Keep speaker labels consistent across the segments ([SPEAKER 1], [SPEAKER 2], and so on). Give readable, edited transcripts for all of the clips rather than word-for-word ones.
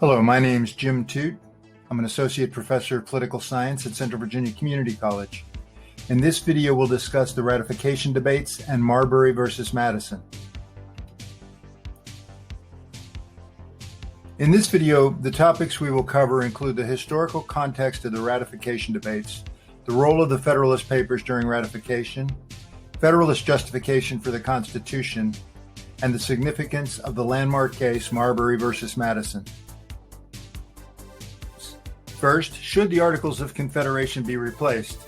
[SPEAKER 1] Hello, my name is Jim Toot. I'm an Associate Professor of Political Science at Central Virginia Community College. In this video, we'll discuss the ratification debates and Marbury versus Madison. In this video, the topics we will cover include the historical context of the ratification debates, the role of the Federalist Papers during ratification, Federalist justification for the Constitution, and the significance of the landmark case Marbury versus Madison. First, should the Articles of Confederation be replaced?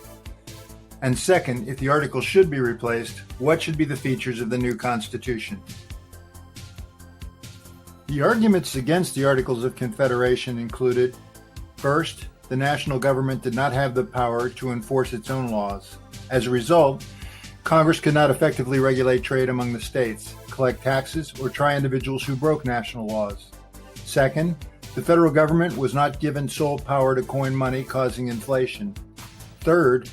[SPEAKER 1] And second, if the Articles should be replaced, what should be the features of the new Constitution? The arguments against the Articles of Confederation included, first, the national government did not have the power to enforce its own laws. As a result, Congress could not effectively regulate trade among the states, collect taxes, or try individuals who broke national laws. Second, the federal government was not given sole power to coin money, causing inflation. Third,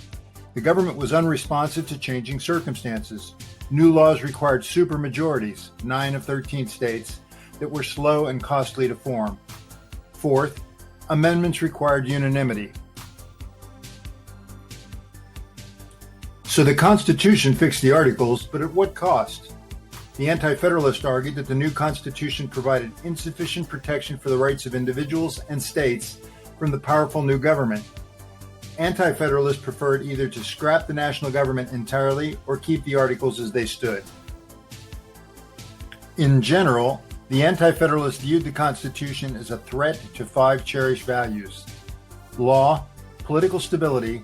[SPEAKER 1] the government was unresponsive to changing circumstances. New laws required supermajorities, 9 of 13 states, that were slow and costly to form. Fourth, amendments required unanimity. So the Constitution fixed the Articles, but at what cost? The Anti-Federalists argued that the new Constitution provided insufficient protection for the rights of individuals and states from the powerful new government. Anti-Federalists preferred either to scrap the national government entirely or keep the Articles as they stood. In general, the Anti-Federalists viewed the Constitution as a threat to 5 cherished values: law, political stability,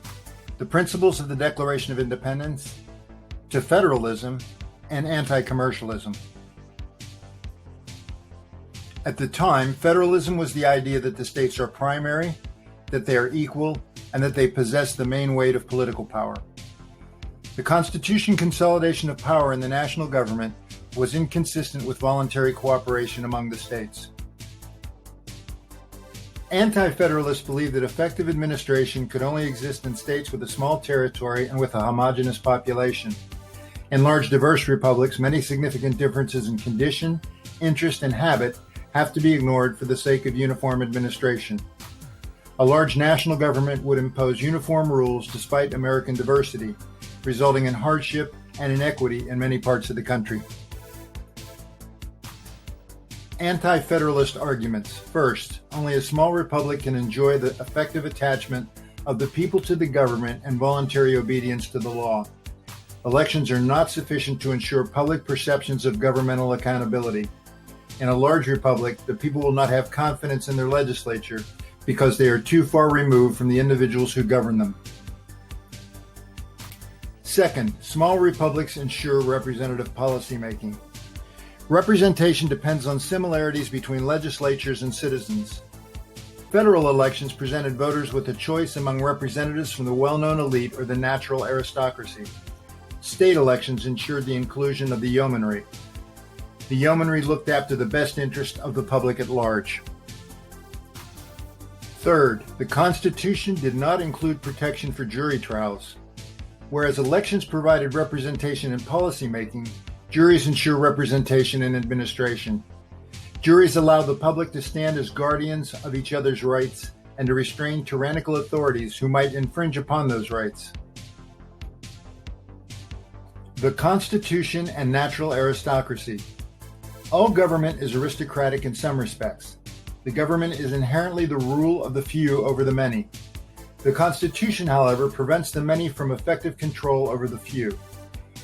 [SPEAKER 1] the principles of the Declaration of Independence, to federalism, and anti-commercialism. At the time, federalism was the idea that the states are primary, that they are equal, and that they possess the main weight of political power. The Constitution consolidation of power in the national government was inconsistent with voluntary cooperation among the states. Anti-Federalists believed that effective administration could only exist in states with a small territory and with a homogeneous population. In large, diverse republics, many significant differences in condition, interest, and habit have to be ignored for the sake of uniform administration. A large national government would impose uniform rules despite American diversity, resulting in hardship and inequity in many parts of the country. Anti-Federalist arguments. First, only a small republic can enjoy the effective attachment of the people to the government and voluntary obedience to the law. Elections are not sufficient to ensure public perceptions of governmental accountability. In a large republic, the people will not have confidence in their legislature because they are too far removed from the individuals who govern them. Second, small republics ensure representative policymaking. Representation depends on similarities between legislatures and citizens. Federal elections presented voters with a choice among representatives from the well-known elite or the natural aristocracy. State elections ensured the inclusion of the yeomanry. The yeomanry looked after the best interest of the public at large. Third, the Constitution did not include protection for jury trials. Whereas elections provided representation in policymaking, juries ensure representation in administration. Juries allow the public to stand as guardians of each other's rights and to restrain tyrannical authorities who might infringe upon those rights. The Constitution and natural aristocracy. All government is aristocratic in some respects. The government is inherently the rule of the few over the many. The Constitution, however, prevents the many from effective control over the few.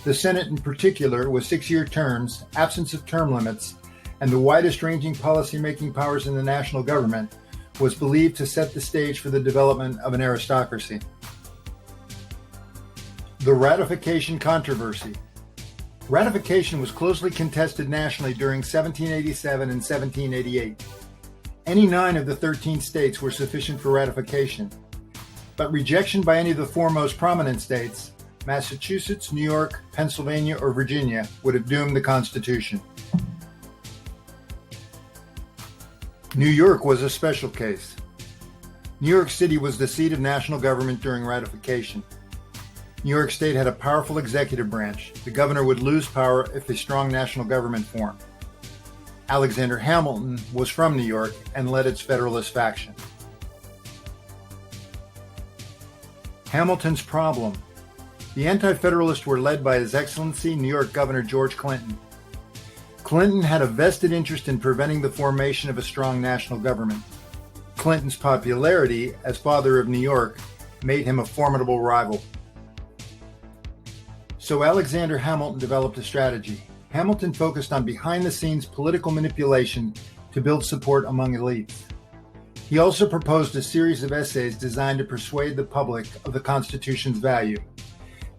[SPEAKER 1] The Senate in particular, with 6-year terms, absence of term limits, and the widest-ranging policy-making powers in the national government, was believed to set the stage for the development of an aristocracy. The Ratification Controversy. Ratification was closely contested nationally during 1787 and 1788. Any 9 of the 13 states were sufficient for ratification, but rejection by any of the 4 most prominent states, Massachusetts, New York, Pennsylvania, or Virginia, would have doomed the Constitution. New York was a special case. New York City was the seat of national government during ratification. New York State had a powerful executive branch. The governor would lose power if a strong national government formed. Alexander Hamilton was from New York and led its Federalist faction. Hamilton's problem. The Anti-Federalists were led by His Excellency New York Governor George Clinton. Clinton had a vested interest in preventing the formation of a strong national government. Clinton's popularity as Father of New York made him a formidable rival. So Alexander Hamilton developed a strategy. Hamilton focused on behind-the-scenes political manipulation to build support among elites. He also proposed a series of essays designed to persuade the public of the Constitution's value.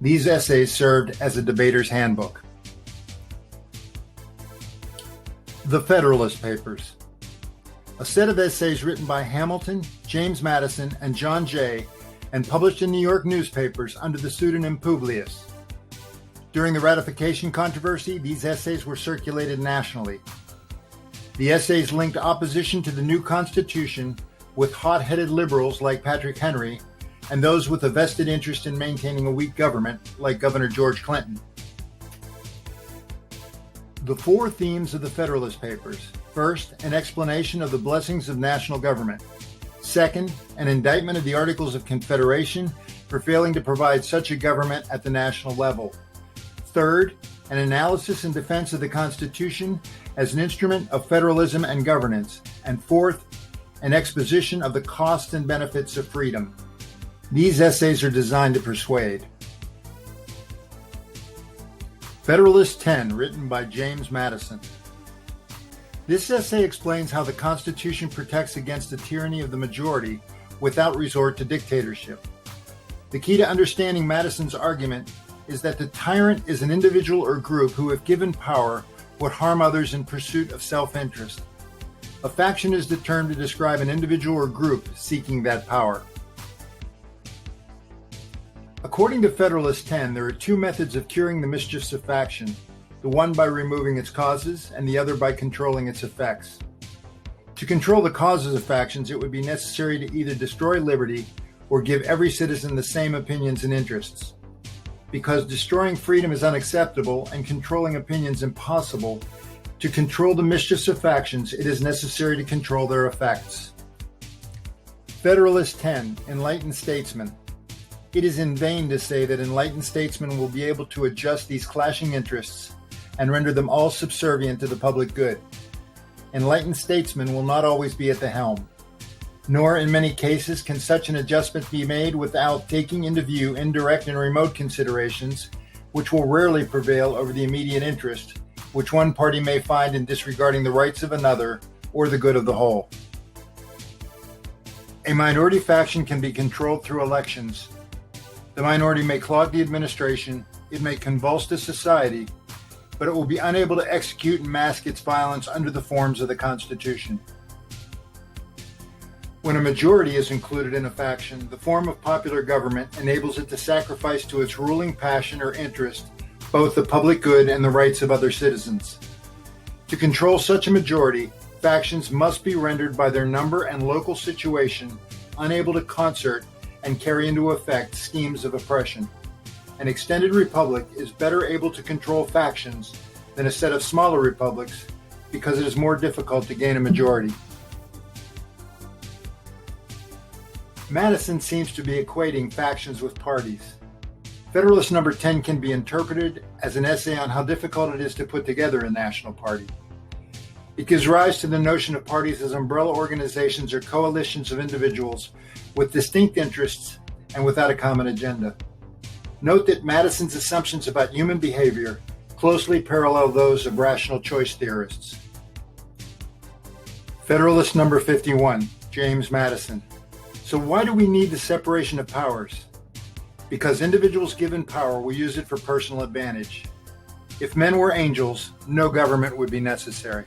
[SPEAKER 1] These essays served as a debater's handbook. The Federalist Papers. A set of essays written by Hamilton, James Madison, and John Jay, and published in New York newspapers under the pseudonym Publius. During the Ratification Controversy, these essays were circulated nationally. The essays linked opposition to the new Constitution with hot-headed liberals like Patrick Henry and those with a vested interest in maintaining a weak government like Governor George Clinton. The four themes of the Federalist Papers. First, an explanation of the blessings of national government. Second, an indictment of the Articles of Confederation for failing to provide such a government at the national level. Third, an analysis and defense of the Constitution as an instrument of federalism and governance. And fourth, an exposition of the costs and benefits of freedom. These essays are designed to persuade. Federalist 10, written by James Madison. This essay explains how the Constitution protects against the tyranny of the majority without resort to dictatorship. The key to understanding Madison's argument is that the tyrant is an individual or group who, if given power, would harm others in pursuit of self-interest. A faction is the term to describe an individual or group seeking that power. According to Federalist 10, there are two methods of curing the mischiefs of faction, the one by removing its causes and the other by controlling its effects. To control the causes of factions, it would be necessary to either destroy liberty or give every citizen the same opinions and interests. Because destroying freedom is unacceptable and controlling opinions impossible, to control the mischiefs of factions, it is necessary to control their effects. Federalist 10, Enlightened Statesmen. It is in vain to say that enlightened statesmen will be able to adjust these clashing interests and render them all subservient to the public good. Enlightened statesmen will not always be at the helm. Nor in many cases can such an adjustment be made without taking into view indirect and remote considerations, which will rarely prevail over the immediate interest, which one party may find in disregarding the rights of another or the good of the whole. A minority faction can be controlled through elections. The minority may clog the administration, it may convulse the society, but it will be unable to execute and mask its violence under the forms of the Constitution. When a majority is included in a faction, the form of popular government enables it to sacrifice to its ruling passion or interest both the public good and the rights of other citizens. To control such a majority, factions must be rendered by their number and local situation unable to concert and carry into effect schemes of oppression. An extended republic is better able to control factions than a set of smaller republics because it is more difficult to gain a majority. Madison seems to be equating factions with parties. Federalist number 10 can be interpreted as an essay on how difficult it is to put together a national party. It gives rise to the notion of parties as umbrella organizations or coalitions of individuals with distinct interests and without a common agenda. Note that Madison's assumptions about human behavior closely parallel those of rational choice theorists. Federalist number 51, James Madison. So why do we need the separation of powers? Because individuals given power will use it for personal advantage. If men were angels, no government would be necessary.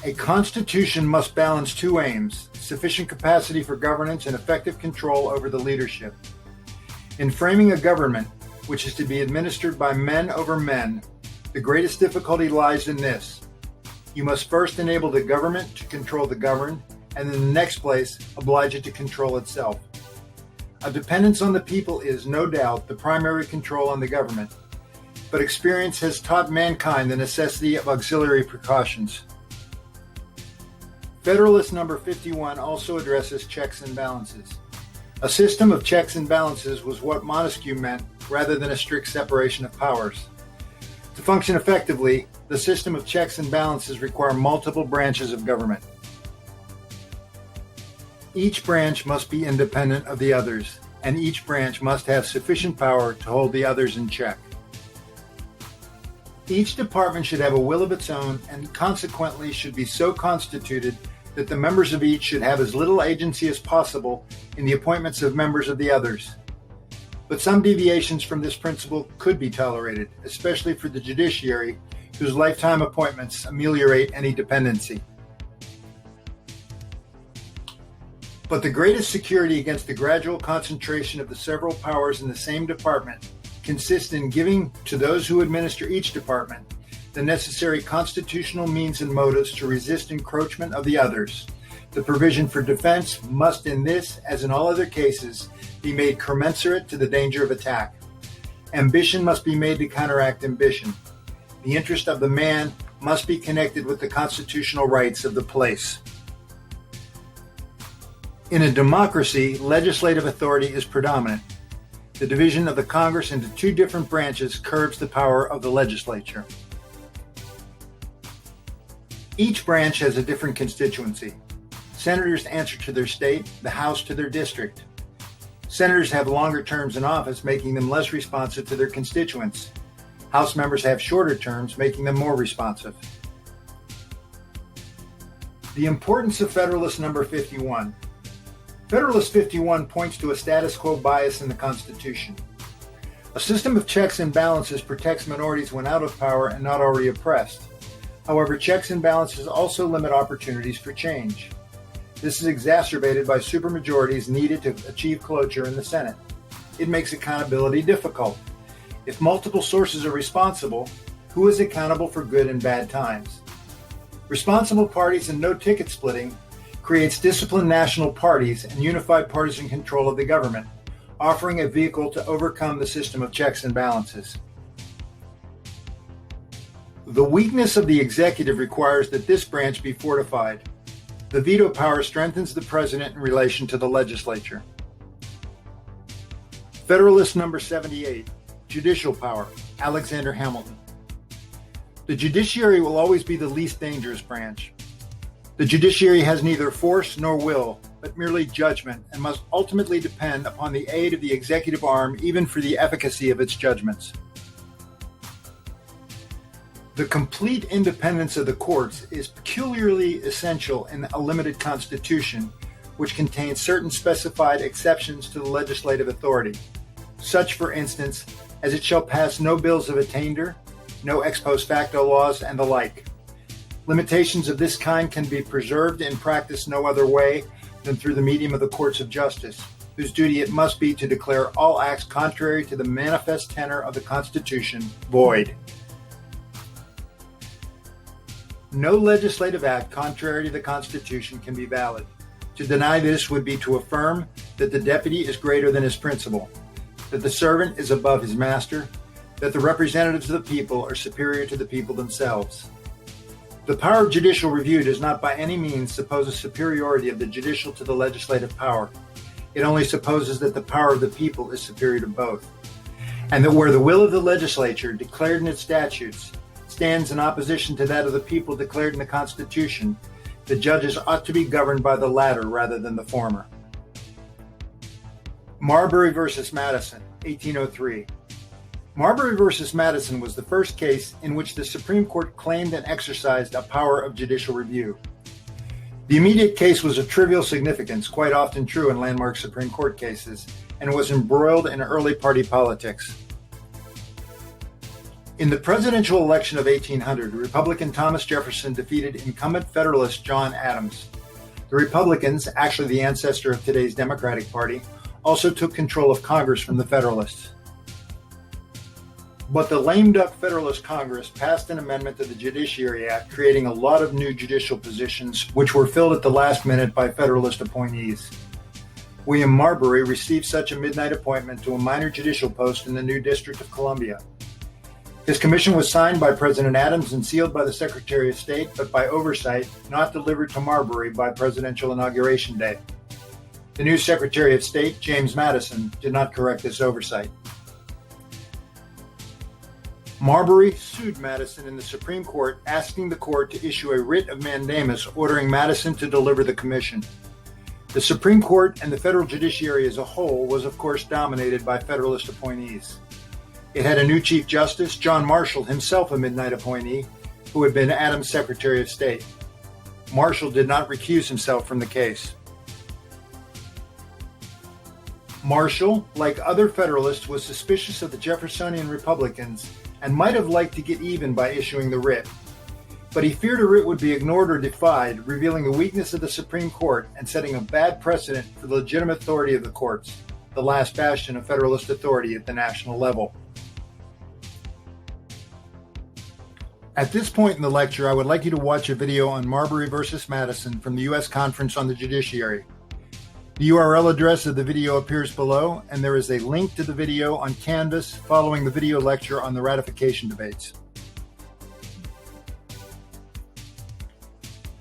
[SPEAKER 1] A constitution must balance two aims: sufficient capacity for governance and effective control over the leadership. In framing a government, which is to be administered by men over men, the greatest difficulty lies in this. You must first enable the government to control the governed, and in the next place, oblige it to control itself. A dependence on the people is, no doubt, the primary control on the government. but experience has taught mankind the necessity of auxiliary precautions. Federalist No. 51 also addresses checks and balances. A system of checks and balances was what Montesquieu meant rather than a strict separation of powers. To function effectively, the system of checks and balances require multiple branches of government. Each branch must be independent of the others, and each branch must have sufficient power to hold the others in check. Each department should have a will of its own and consequently should be so constituted that the members of each should have as little agency as possible in the appointments of members of the others. But some deviations from this principle could be tolerated, especially for the judiciary, whose lifetime appointments ameliorate any dependency. But the greatest security against the gradual concentration of the several powers in the same department consists in giving to those who administer each department the necessary constitutional means and motives to resist encroachment of the others. The provision for defense must in this, as in all other cases, be made commensurate to the danger of attack. Ambition must be made to counteract ambition. The interest of the man must be connected with the constitutional rights of the place. In a democracy, legislative authority is predominant. The division of the Congress into two different branches curbs the power of the legislature. Each branch has a different constituency. Senators answer to their state, the House to their district. Senators have longer terms in office, making them less responsive to their constituents. House members have shorter terms, making them more responsive. The importance of Federalist No. 51. Federalist 51 points to a status quo bias in the Constitution. A system of checks and balances protects minorities when out of power and not already oppressed. However, checks and balances also limit opportunities for change. This is exacerbated by supermajorities needed to achieve cloture in the Senate. It makes accountability difficult. If multiple sources are responsible, who is accountable for good and bad times? Responsible parties and no ticket splitting creates disciplined national parties and unified partisan control of the government, offering a vehicle to overcome the system of checks and balances. The weakness of the executive requires that this branch be fortified. The veto power strengthens the president in relation to the legislature. Federalist No. 78, Judicial Power, Alexander Hamilton. The judiciary will always be the least dangerous branch. The judiciary has neither force nor will, but merely judgment, and must ultimately depend upon the aid of the executive arm even for the efficacy of its judgments. The complete independence of the courts is peculiarly essential in a limited constitution, which contains certain specified exceptions to the legislative authority, such, for instance, as it shall pass no bills of attainder, no ex post facto laws, and the like. Limitations of this kind can be preserved in practice no other way than through the medium of the courts of justice, whose duty it must be to declare all acts contrary to the manifest tenor of the Constitution void. No legislative act contrary to the Constitution can be valid. To deny this would be to affirm that the deputy is greater than his principal, that the servant is above his master, that the representatives of the people are superior to the people themselves. The power of judicial review does not by any means suppose a superiority of the judicial to the legislative power. It only supposes that the power of the people is superior to both, and that where the will of the legislature, declared in its statutes, stands in opposition to that of the people declared in the Constitution, the judges ought to be governed by the latter rather than the former. Marbury versus Madison, 1803. Marbury versus Madison was the first case in which the Supreme Court claimed and exercised a power of judicial review. The immediate case was of trivial significance, quite often true in landmark Supreme Court cases, and was embroiled in early party politics. In the presidential election of 1800, Republican Thomas Jefferson defeated incumbent Federalist John Adams. The Republicans, actually the ancestor of today's Democratic Party, also took control of Congress from the Federalists. But the lame duck Federalist Congress passed an amendment to the Judiciary Act, creating a lot of new judicial positions, which were filled at the last minute by Federalist appointees. William Marbury received such a midnight appointment to a minor judicial post in the new District of Columbia. His commission was signed by President Adams and sealed by the Secretary of State, but by oversight, not delivered to Marbury by presidential inauguration day. The new Secretary of State, James Madison, did not correct this oversight. Marbury sued Madison in the Supreme Court, asking the court to issue a writ of mandamus ordering Madison to deliver the commission. The Supreme Court and the federal judiciary as a whole was, of course, dominated by Federalist appointees. It had a new Chief Justice, John Marshall, himself a midnight appointee, who had been Adams' Secretary of State. Marshall did not recuse himself from the case. Marshall, like other Federalists, was suspicious of the Jeffersonian Republicans and might have liked to get even by issuing the writ. But he feared a writ would be ignored or defied, revealing the weakness of the Supreme Court and setting a bad precedent for the legitimate authority of the courts, the last bastion of Federalist authority at the national level. At this point in the lecture, I would like you to watch a video on Marbury versus Madison from the U.S. Conference on the Judiciary. The URL address of the video appears below, and there is a link to the video on Canvas following the video lecture on the ratification debates.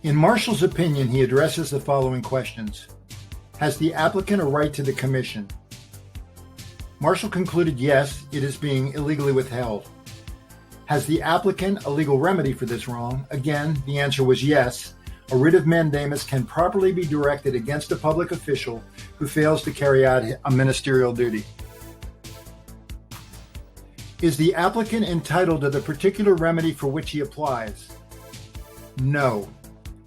[SPEAKER 1] In Marshall's opinion, he addresses the following questions. Has the applicant a right to the commission? Marshall concluded yes, it is being illegally withheld. Has the applicant a legal remedy for this wrong? Again, the answer was yes. A writ of mandamus can properly be directed against a public official who fails to carry out a ministerial duty. Is the applicant entitled to the particular remedy for which he applies? No.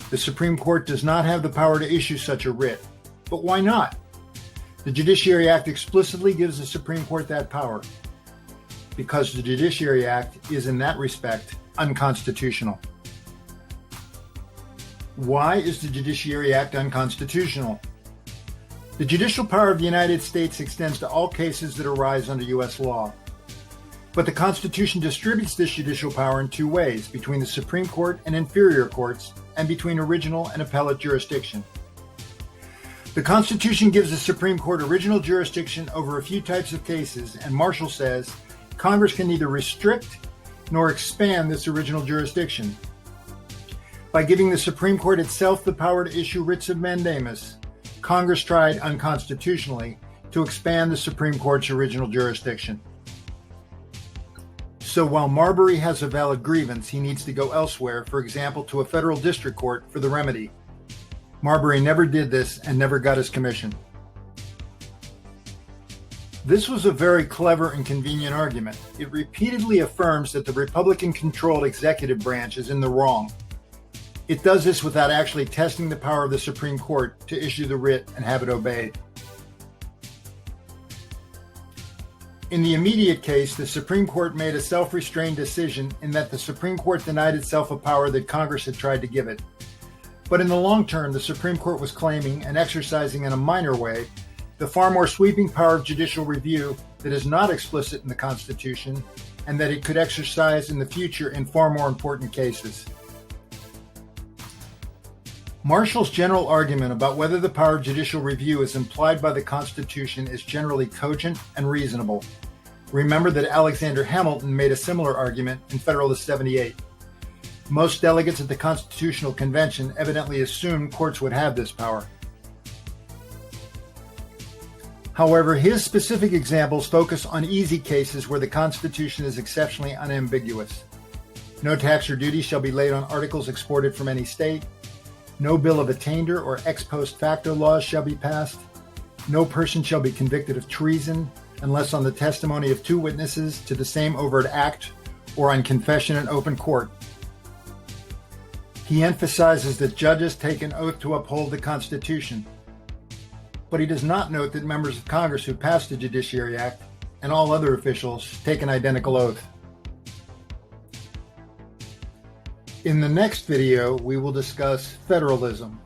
[SPEAKER 1] The Supreme Court does not have the power to issue such a writ. But why not? The Judiciary Act explicitly gives the Supreme Court that power, because the Judiciary Act is in that respect unconstitutional. Why is the Judiciary Act unconstitutional? The judicial power of the United States extends to all cases that arise under U.S. law. But the Constitution distributes this judicial power in two ways, between the Supreme Court and inferior courts, and between original and appellate jurisdiction. The Constitution gives the Supreme Court original jurisdiction over a few types of cases, and Marshall says Congress can neither restrict nor expand this original jurisdiction. By giving the Supreme Court itself the power to issue writs of mandamus, Congress tried unconstitutionally to expand the Supreme Court's original jurisdiction. So while Marbury has a valid grievance, he needs to go elsewhere, for example, to a federal district court for the remedy. Marbury never did this and never got his commission. This was a very clever and convenient argument. It repeatedly affirms that the Republican-controlled executive branch is in the wrong. It does this without actually testing the power of the Supreme Court to issue the writ and have it obeyed. In the immediate case, the Supreme Court made a self-restrained decision in that the Supreme Court denied itself a power that Congress had tried to give it. But in the long term, the Supreme Court was claiming and exercising in a minor way the far more sweeping power of judicial review that is not explicit in the Constitution and that it could exercise in the future in far more important cases. Marshall's general argument about whether the power of judicial review is implied by the Constitution is generally cogent and reasonable. Remember that Alexander Hamilton made a similar argument in Federalist 78. Most delegates at the Constitutional Convention evidently assumed courts would have this power. However, his specific examples focus on easy cases where the Constitution is exceptionally unambiguous. No tax or duty shall be laid on articles exported from any state. No bill of attainder or ex post facto laws shall be passed. No person shall be convicted of treason unless on the testimony of two witnesses to the same overt act or on confession in open court. He emphasizes that judges take an oath to uphold the Constitution. But he does not note that members of Congress who passed the Judiciary Act and all other officials take an identical oath. In the next video, we will discuss federalism.